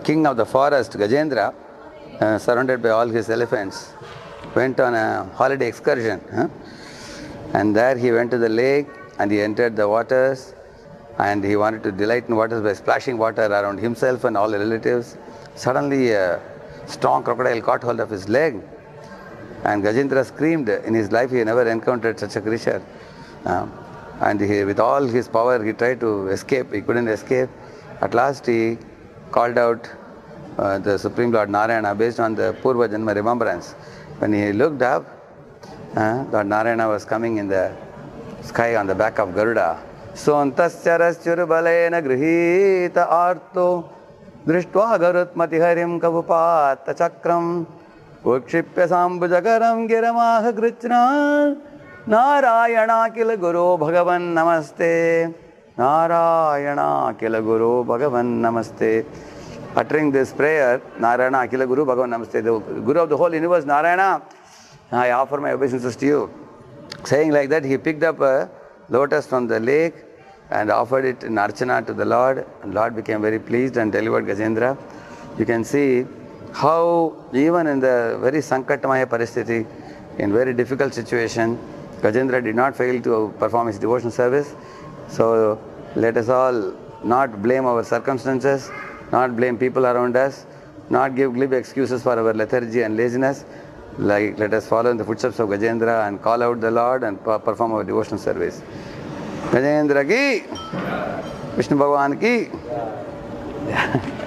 king of the forest, Gajendra, surrounded by all his elephants, went on a holiday excursion. And there he went to the lake and he entered the waters and he wanted to delight in waters by splashing water around himself and all the relatives. Suddenly a strong crocodile caught hold of his leg and Gajendra screamed. In his life he never encountered such a creature. And with all his power he tried to escape. He couldn't escape. At last he called out the Supreme Lord Narayana based on the Purva Janma remembrance. When he looked up, Lord Narayana was coming in the sky on the back of Garuda. Sontasyaraschurbalena grihita arto drishtva garutmati harim kavupata chakram ukshipya sambujagaram giramaha grichna Narayana kila guru bhagavan namaste. Narayana kila guru bhagavan namaste. Uttering this prayer, Narayana kila guru bhagavan namaste. The Guru of the whole universe, Narayana, I offer my obeisances to you. Saying like that, he picked up a lotus from the lake and offered it in Archana to the Lord. And Lord became very pleased and delivered Gajendra. You can see how even in the very Sankatamaya Paristiti, in very difficult situation, Gajendra did not fail to perform his devotional service. So let us all not blame our circumstances, not blame people around us, not give glib excuses for our lethargy and laziness. Let us follow in the footsteps of Gajendra and call out the Lord and perform our devotional service. Gajendra ki, Vishnu Bhagavan ki.